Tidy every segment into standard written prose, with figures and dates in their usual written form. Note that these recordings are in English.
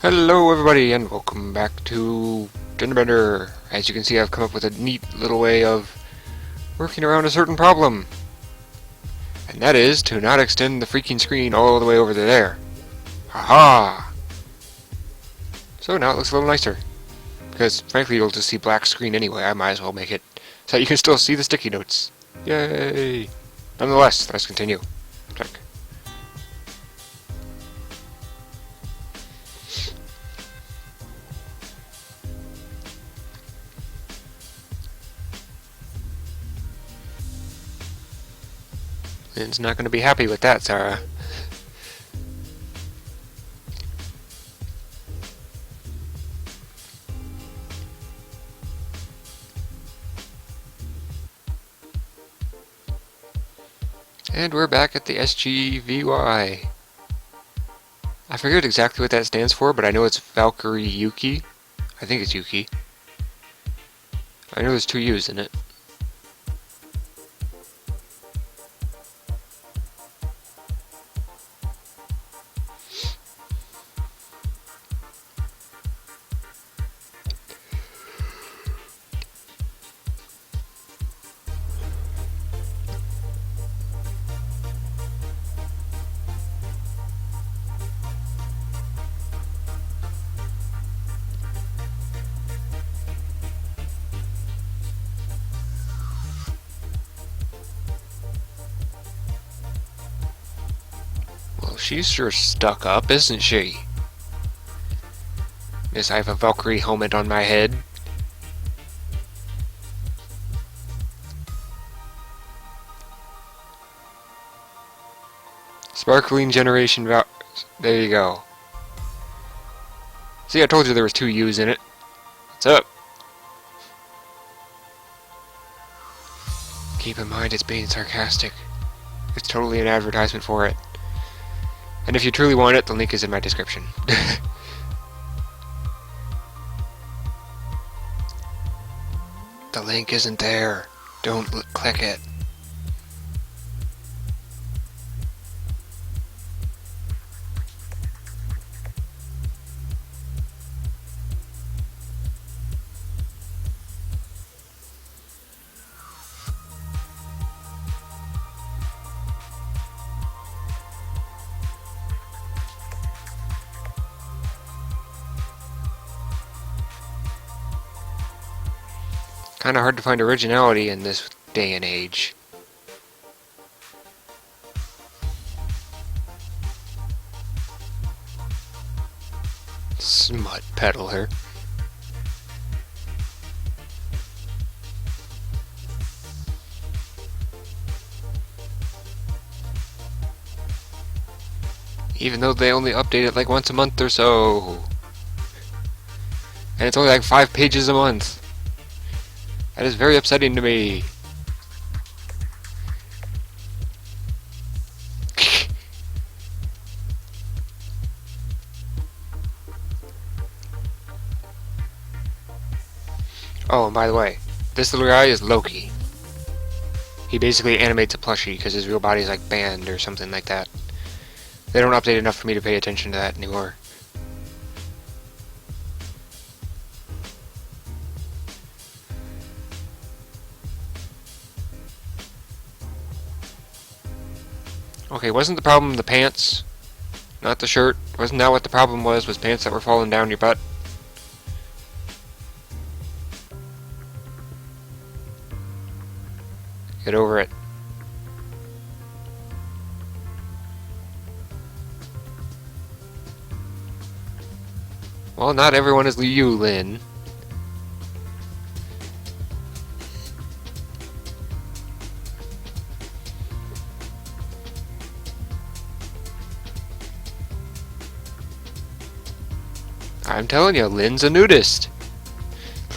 Hello everybody and welcome back to Genderbender. As you can see, I've come up with a neat little way of working around a certain problem. And that is to not extend the freaking screen all the way over to there. Haha! So now it looks a little nicer. Because frankly you'll just see black screen anyway, I might as well make it so you can still see the sticky notes. Yay! Nonetheless, let's continue. Check. Lynn's not going to be happy with that, Zara. And we're back at the SGVY. I forget exactly what that stands for, but I know it's Valkyrie Yuki. I think it's Yuki. I know there's two U's in it. Well, she's sure stuck up, isn't she? Yes, I have a Valkyrie helmet on my head. Sparkling Generation There you go. See, I told you there was two U's in it. What's up? Keep in mind it's being sarcastic. It's totally an advertisement for it. And if you truly want it, the link is in my description. The link isn't there. Don't click it. Kinda hard to find originality in this day and age. Smut peddler. Even though they only update it like once a month or so. And it's only like 5 pages a month. That is very upsetting to me. Oh, and by the way, this little guy is Loki. He basically animates a plushie because his real body is like banned or something like that. They don't update enough for me to pay attention to that anymore. Okay, wasn't the problem the pants? Not the shirt? Wasn't that what the problem was pants that were falling down your butt? Get over it. Well, not everyone is you, Lynn. I'm telling you, Lynn's a nudist.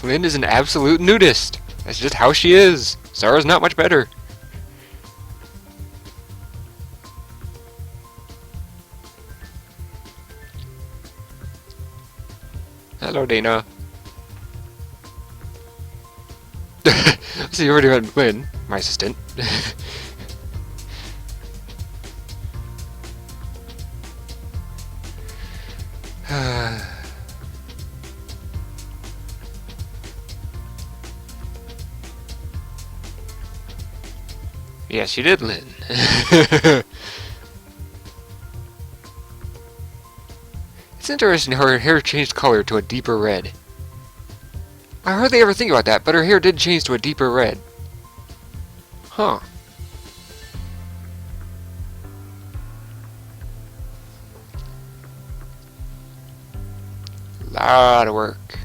Lynn is an absolute nudist. That's just how she is. Zara's not much better. Hello, Dana. So you already met Lynn, my assistant. Yes, you did, Lynn. It's interesting how her hair changed color to a deeper red. I hardly ever think about that, but her hair did change to a deeper red. Huh. Lot of work.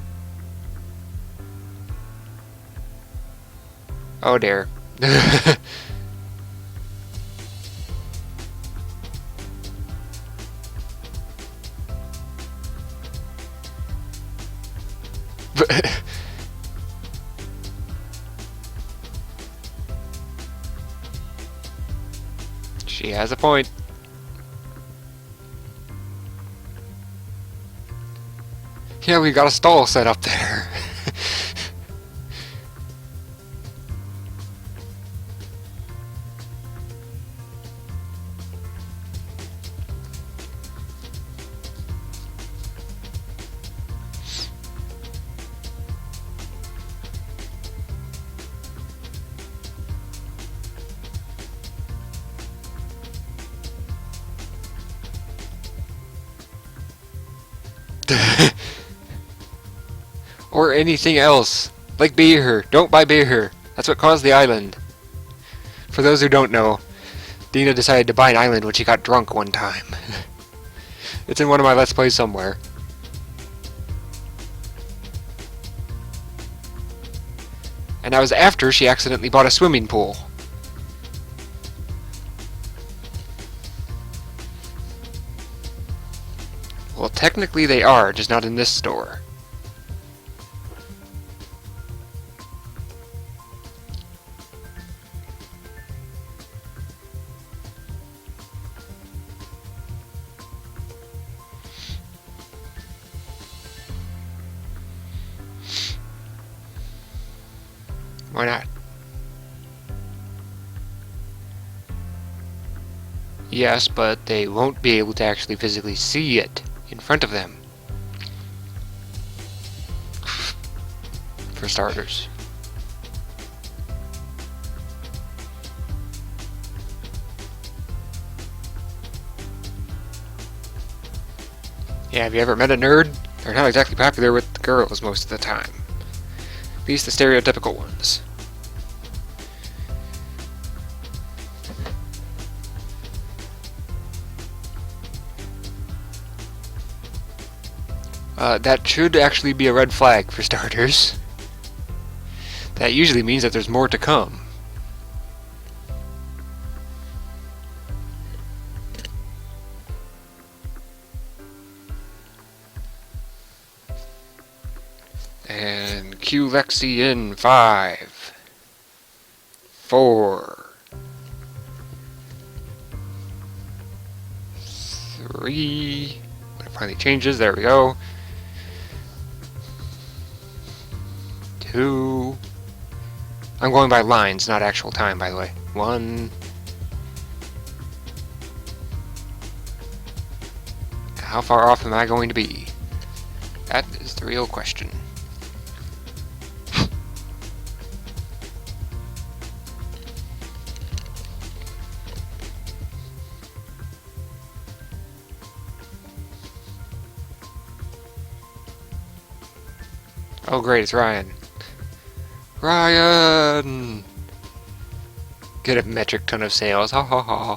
Oh dear. She has a point. Yeah, we got a stall set up there. Or anything else. Like beer. Don't buy beer. That's what caused the island. For those who don't know, Dina decided to buy an island when she got drunk one time. It's in one of my Let's Plays somewhere. And that was after she accidentally bought a swimming pool. Well, technically they are, just not in this store. Why not? Yes, but they won't be able to actually physically see it in front of them. For starters. Yeah, have you ever met a nerd? They're not exactly popular with the girls most of the time. At least the stereotypical ones. That should actually be a red flag for starters. That usually means that there's more to come. And cue Lexi in 5, 4, 3. When it finally changes, there we go. 2. I'm going by lines, not actual time, by the way. 1. How far off am I going to be? That is the real question. Oh great, it's Ryan. Ryan! Get a metric ton of sales, ha ha ha.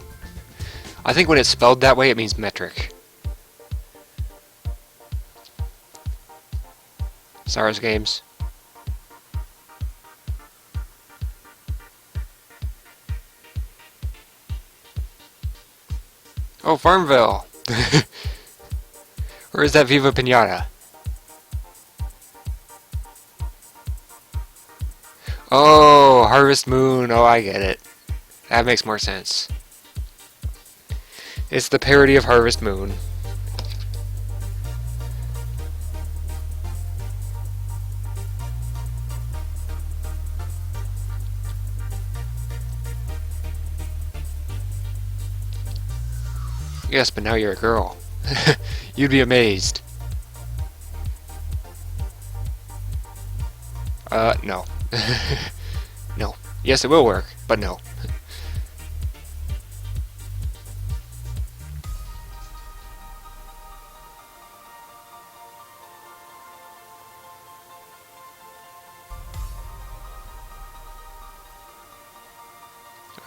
I think when it's spelled that way, it means metric. Zara's games. Oh, Farmville! Or is that Viva Pinata? Oh, Harvest Moon. Oh, I get it. That makes more sense. It's the parody of Harvest Moon. Yes, but now you're a girl. You'd be amazed. No. No. Yes, it will work, but no.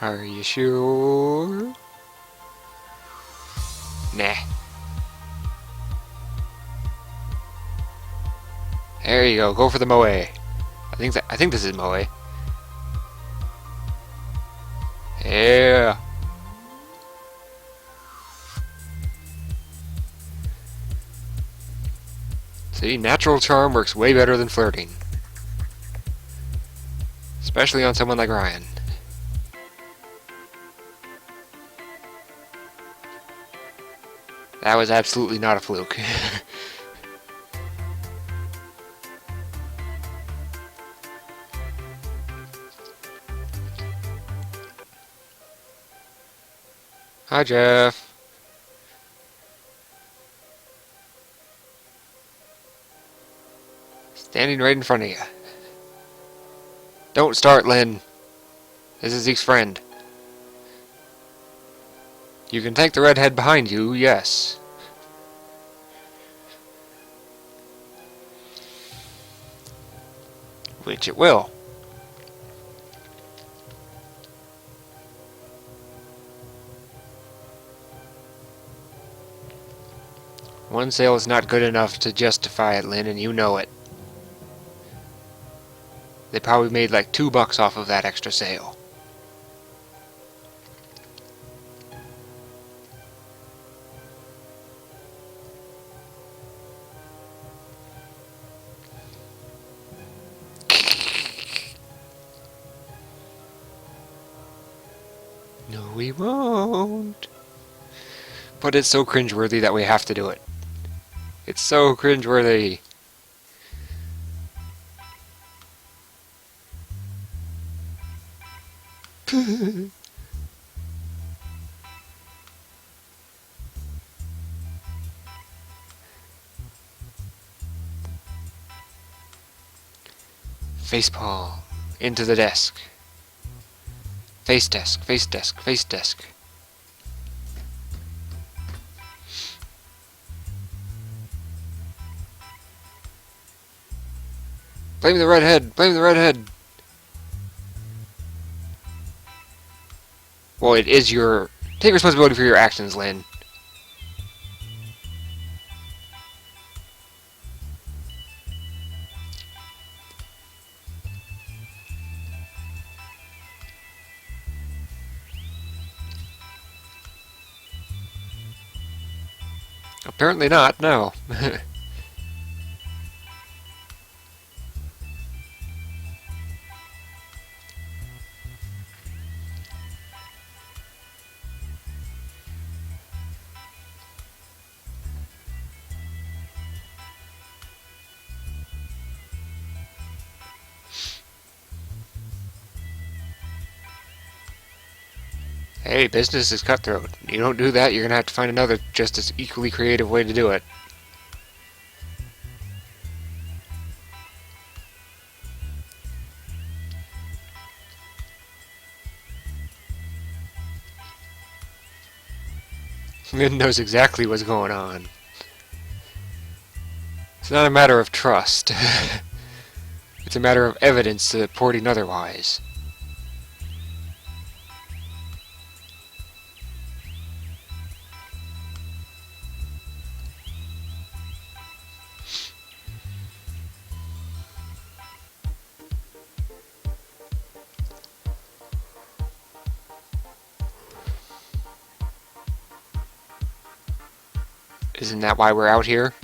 Are you sure? Nah. There you go. Go for the moe. I think this is moe. Yeah. See, natural charm works way better than flirting. Especially on someone like Ryan. That was absolutely not a fluke. Hi, Jeff. Standing right in front of you. Don't start, Lynn. This is Zeke's friend. You can thank the redhead behind you, yes. Which it will. One sale is not good enough to justify it, Lynn, and you know it. They probably made like $2 off of that extra sale. No, we won't. But it's so cringeworthy that we have to do it. It's so cringeworthy. Facepalm. Into the desk. Face desk, face desk, face desk. Blame the redhead, blame the redhead. Well, it is your... Take responsibility for your actions, Lynn. Apparently not, no. Hey, business is cutthroat. You don't do that, you're gonna have to find another just as equally creative way to do it. Lynn knows exactly what's going on. It's not a matter of trust. It's a matter of evidence supporting otherwise. Isn't that why we're out here?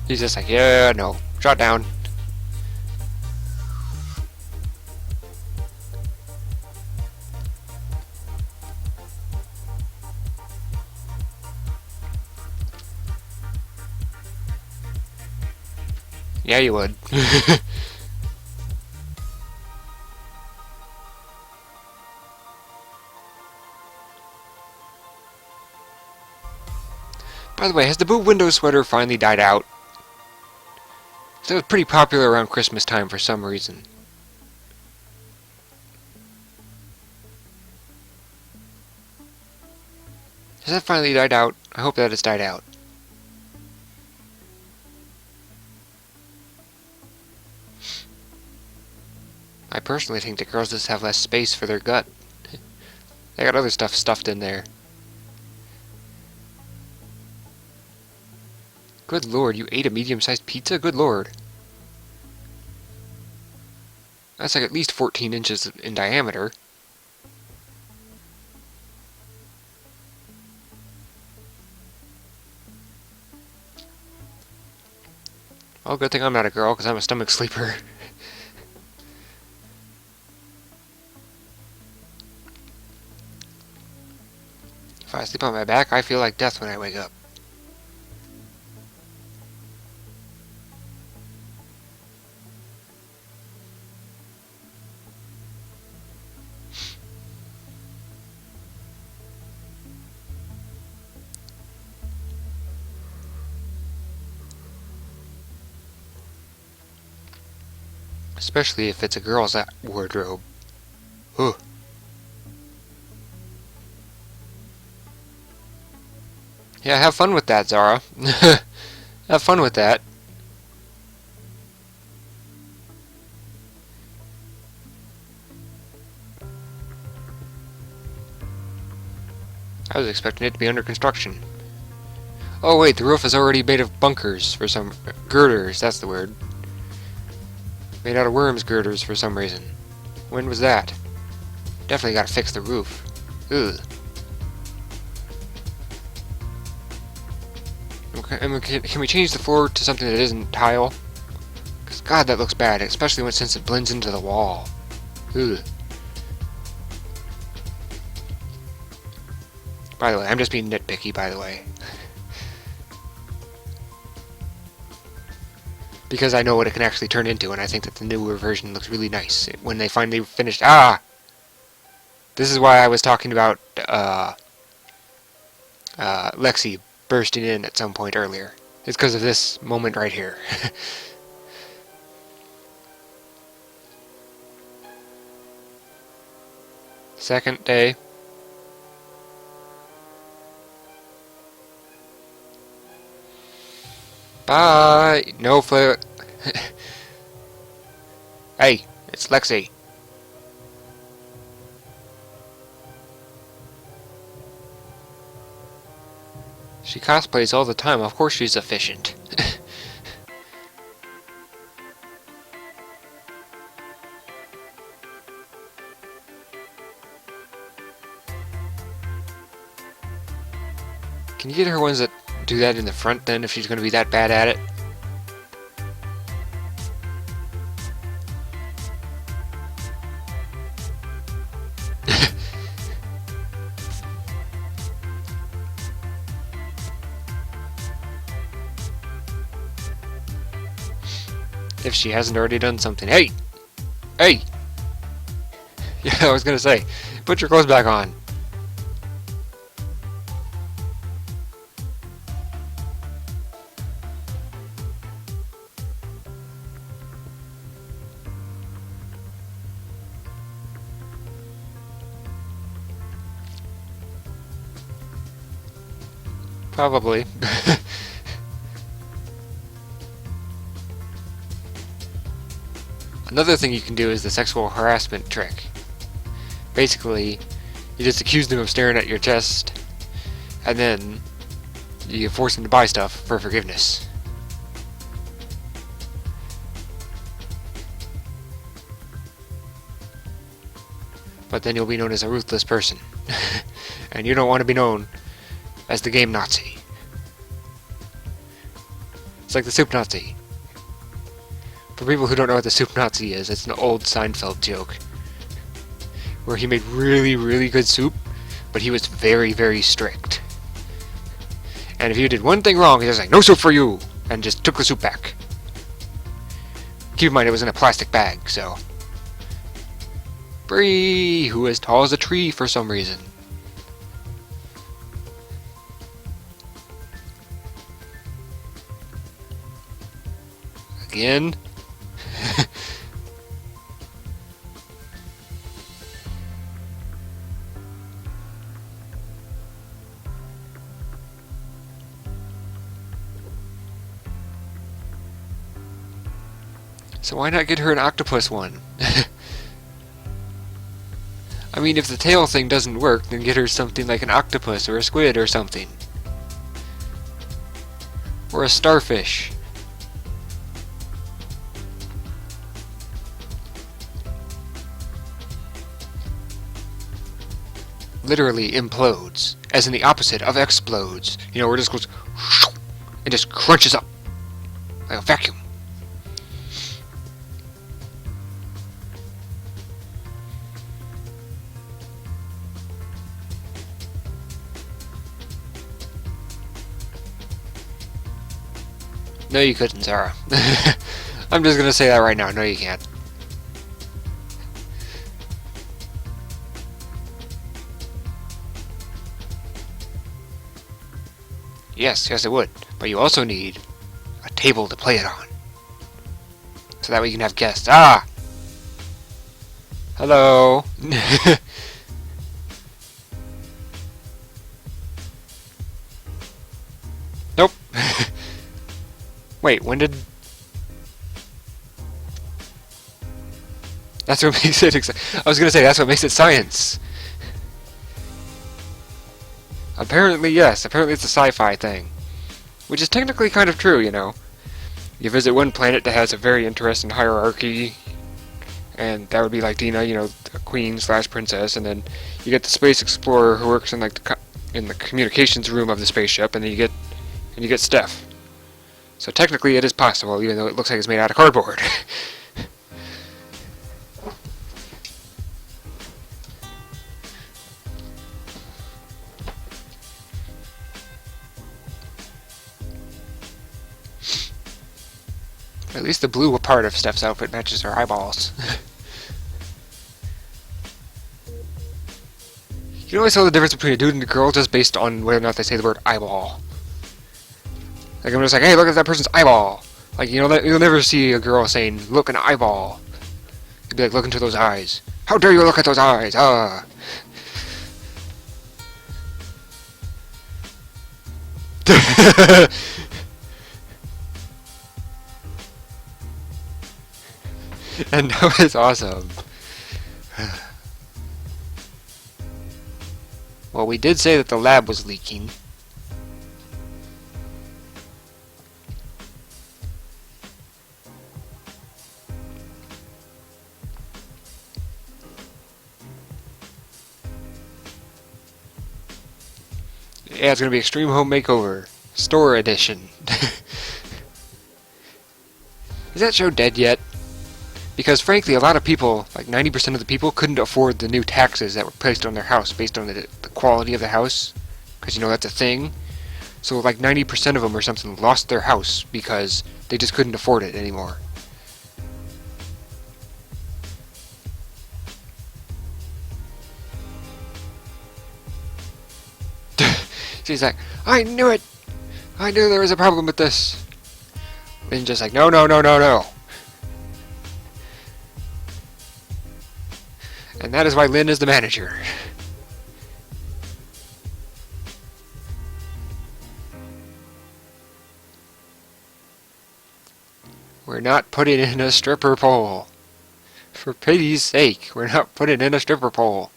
He's just like, yeah, no, shot down. Yeah, you would. By the way, has the boob window sweater finally died out? It was pretty popular around Christmas time for some reason. Has that finally died out? I hope that it's died out. I personally think that girls just have less space for their gut. They got other stuff stuffed in there. Good lord, you ate a medium-sized pizza? Good lord. That's like at least 14 inches in diameter. Oh, good thing I'm not a girl, because I'm a stomach sleeper. If I sleep on my back, I feel like death when I wake up. Especially if it's a girl's wardrobe. Ooh. Yeah, have fun with that, Zara. Have fun with that. I was expecting it to be under construction. Oh wait, the roof is already made of bunkers for some... girders, that's the word. Made out of worms girders for some reason. When was that? Definitely gotta fix the roof. Ugh. Okay, can we change the floor to something that isn't tile? Because god, that looks bad, especially since it blends into the wall. Ugh. By the way, I'm just being nitpicky, by the way. Because I know what it can actually turn into, and I think that the newer version looks really nice. When they finally finished... Ah! This is why I was talking about, Lexi bursting in at some point earlier. It's because of this moment right here. Second day. Bye! No flare... Hey, it's Lexi. She cosplays all the time, of course she's efficient. Can you get her ones that do that in the front then, if she's going to be that bad at it? If she hasn't already done something. Hey! Hey! Yeah, I was gonna say, put your clothes back on. Probably. Another thing you can do is the sexual harassment trick. Basically, you just accuse them of staring at your chest, and then you force them to buy stuff for forgiveness. But then you'll be known as a ruthless person. And you don't want to be known as the game Nazi. It's like the soup Nazi. For people who don't know what the soup Nazi is, it's an old Seinfeld joke. Where he made really, really good soup, but he was very, very strict. And if you did one thing wrong, he was like, "No soup for you!" and just took the soup back. Keep in mind, it was in a plastic bag, so... Bree, who is tall as a tree for some reason. Again? So why not get her an octopus one? I mean, if the tail thing doesn't work, then get her something like an octopus or a squid or something. Or a starfish. Literally implodes, as in the opposite of explodes. You know, where it just goes and just crunches up like a vacuum. No, you couldn't, Zara. I'm just gonna say that right now. No, you can't. Yes, it would. But you also need a table to play it on. So that way you can have guests. Ah! Hello! Nope. Wait, when did... That's what makes it... I was gonna say, that's what makes it science. Apparently, yes. Apparently it's a sci-fi thing. Which is technically kind of true, you know. You visit one planet that has a very interesting hierarchy, and that would be like Dina, you know, the queen/princess, and then you get the space explorer who works in like in the communications room of the spaceship, and then you get Steph. So technically it is possible, even though it looks like it's made out of cardboard. At least the blue part of Steph's outfit matches her eyeballs. You always tell the difference between a dude and a girl just based on whether or not they say the word eyeball. Like, I'm just like, hey, look at that person's eyeball. Like, you know, you'll never see a girl saying, look, an eyeball. You'd be like, look into those eyes. How dare you look at those eyes? Ah. And that was awesome. Well, we did say that the lab was leaking. Yeah, it's gonna be Extreme Home Makeover. Store Edition. Is that show dead yet? Because frankly, a lot of people, like 90% of the people, couldn't afford the new taxes that were placed on their house based on the quality of the house. Because, you know, that's a thing. So like 90% of them or something lost their house because they just couldn't afford it anymore. She's like, I knew it! I knew there was a problem with this! And just like, no, no, no, no, no! And that is why Lynn is the manager. We're not putting in a stripper pole. For pity's sake, we're not putting in a stripper pole.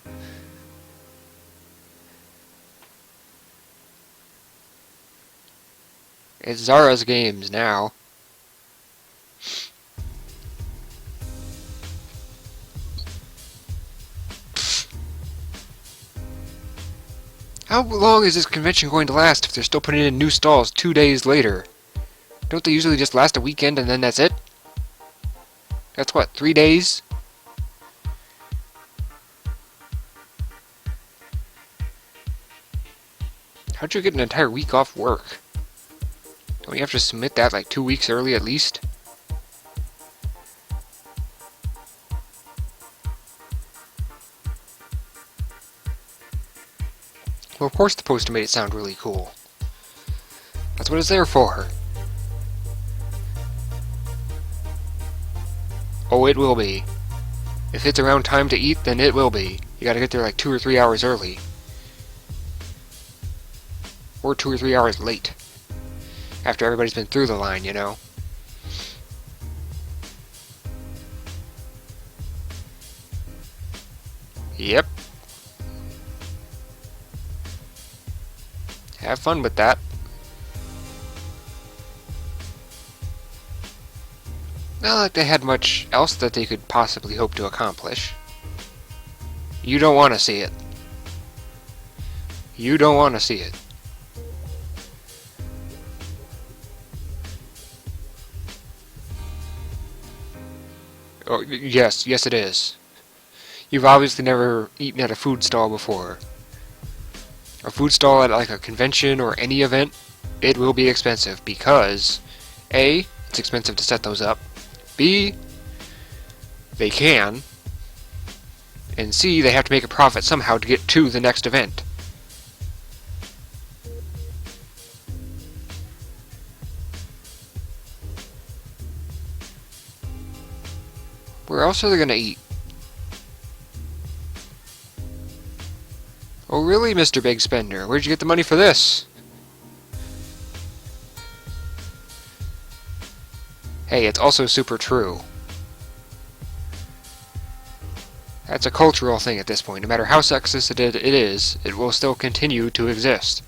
It's Zara's games now. How long is this convention going to last if they're still putting in new stalls 2 days later? Don't they usually just last a weekend and then that's it? That's what, 3 days? How'd you get an entire week off work? Don't you have to submit that like 2 weeks early at least? Well, of course the poster made it sound really cool. That's what it's there for. Oh, it will be. If it's around time to eat, then it will be. You gotta get there like 2 or 3 hours early. Or 2 or 3 hours late. After everybody's been through the line, you know. Yep. Have fun with that. Not like they had much else that they could possibly hope to accomplish. You don't want to see it. You don't want to see it. Oh, yes it is. You've obviously never eaten at a food stall before. A food stall at like a convention or any event, it will be expensive because A, it's expensive to set those up, B, they can, and C, they have to make a profit somehow to get to the next event. Where else are they gonna eat? Oh really, Mr. Big Spender? Where'd you get the money for this? Hey, it's also super true. That's a cultural thing at this point. No matter how sexist it is, it will still continue to exist.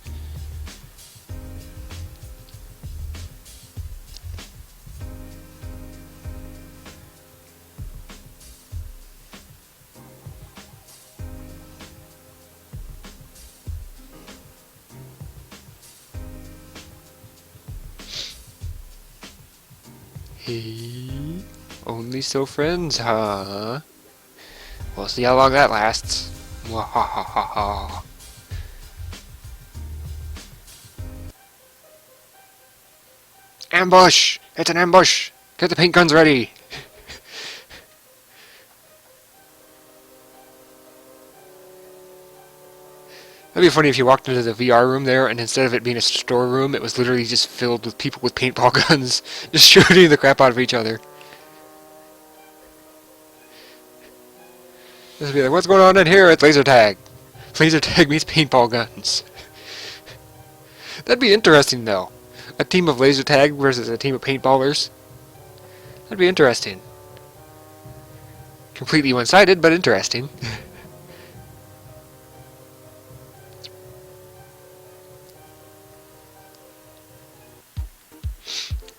Hey, only still friends, huh? We'll see how long that lasts. Mwahahaha. Ambush! It's an ambush! Get the paint guns ready! That'd be funny if you walked into the VR room there, and instead of it being a storeroom, it was literally just filled with people with paintball guns, just shooting the crap out of each other. This would be like, what's going on in here? It's laser tag. Laser tag means paintball guns. That'd be interesting, though. A team of laser tag versus a team of paintballers. That'd be interesting. Completely one-sided, but interesting.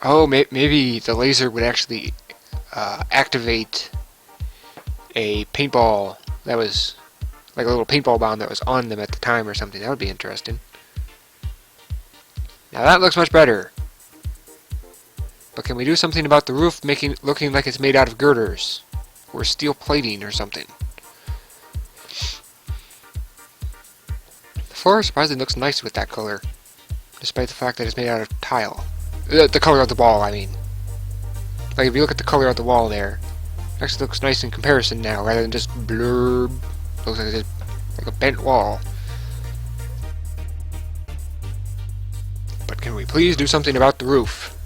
Oh, maybe the laser would actually activate a paintball that was like a little paintball bomb that was on them at the time or something. That would be interesting. Now that looks much better. But can we do something about the roof looking like it's made out of girders or steel plating or something? The floor surprisingly looks nice with that color, despite the fact that it's made out of tile. The color of the wall, I mean. Like, if you look at the color of the wall there, it actually looks nice in comparison now, rather than just blurb. Looks like a bent wall. But can we please do something about the roof?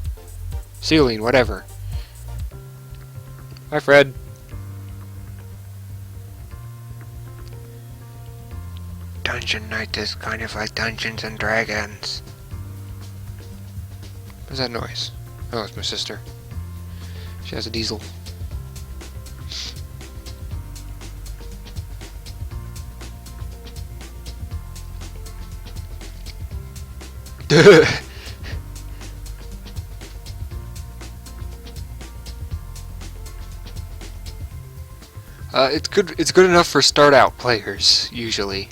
Ceiling, whatever. Hi, Fred. Dungeon Night is kind of like Dungeons and Dragons. What's that noise? Oh, it's my sister. She has a diesel. It's good. It's good enough for start-out players usually.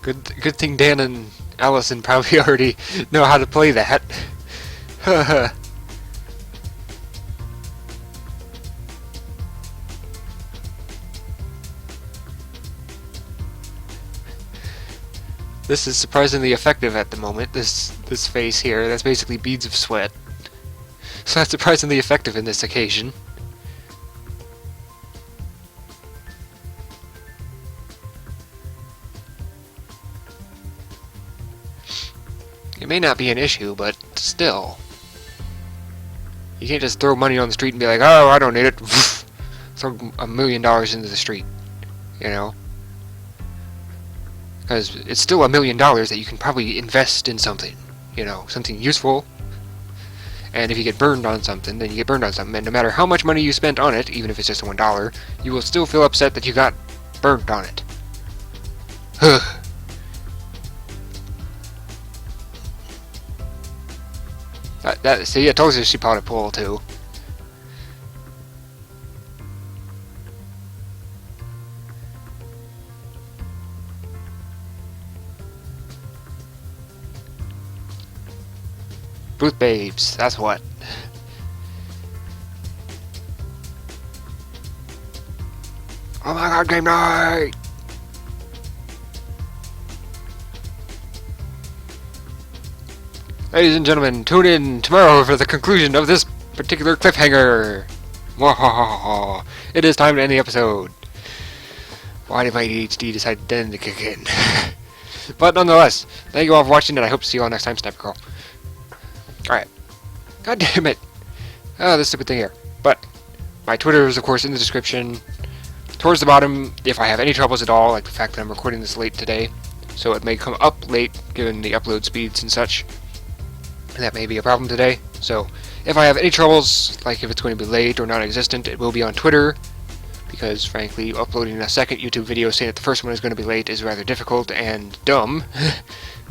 Good thing Dan and Allison probably already know how to play that. This is surprisingly effective at the moment, this face here. That's basically beads of sweat. So that's surprisingly effective in this occasion. It may not be an issue, but still. You can't just throw money on the street and be like, oh, I don't need it. Throw $1 million into the street, you know? Because it's still $1 million that you can probably invest in something, you know, something useful. And if you get burned on something, then you get burned on something. And no matter how much money you spent on it, even if it's just $1, you will still feel upset that you got burned on it. See, I told you she bought a pool too. Booth babes, that's what. Oh my god, game night! Ladies and gentlemen, tune in tomorrow for the conclusion of this particular cliffhanger. Wahahaha. It is time to end the episode. Why did my ADHD decide then to kick in? But nonetheless, thank you all for watching, and I hope to see you all next time, Sniper Girl. Alright. God damn it. Oh, this stupid thing here. But my Twitter is, of course, in the description. Towards the bottom, if I have any troubles at all, like the fact that I'm recording this late today, so it may come up late, given the upload speeds and such. That may be a problem today. So, if I have any troubles, like if it's going to be late or non-existent, it will be on Twitter. Because, frankly, uploading a second YouTube video saying that the first one is going to be late is rather difficult and dumb.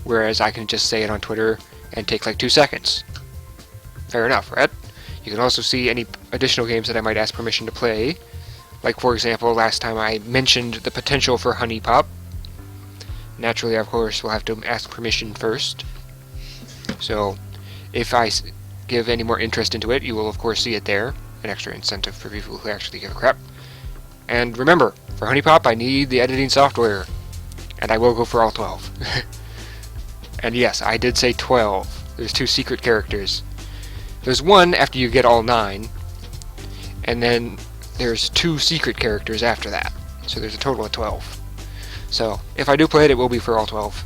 Whereas I can just say it on Twitter and take like 2 seconds. Fair enough, right? You can also see any additional games that I might ask permission to play. Like, for example, last time I mentioned the potential for Honey Pop. Naturally, of course, we'll have to ask permission first. So, if I give any more interest into it, you will, of course, see it there. An extra incentive for people who actually give a crap. And remember, for Honey Pop, I need the editing software. And I will go for all 12. And yes, I did say 12. There's 2 secret characters. There's 1 after you get all 9. And then there's 2 secret characters after that. So there's a total of 12. So, if I do play it, it will be for all 12.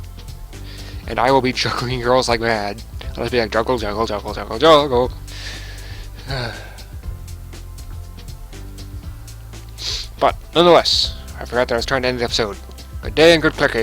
And I will be juggling girls like mad. I'll just be like, juggle, juggle, juggle, juggle, juggle. But, nonetheless, I forgot that I was trying to end the episode. Good day and good clicking.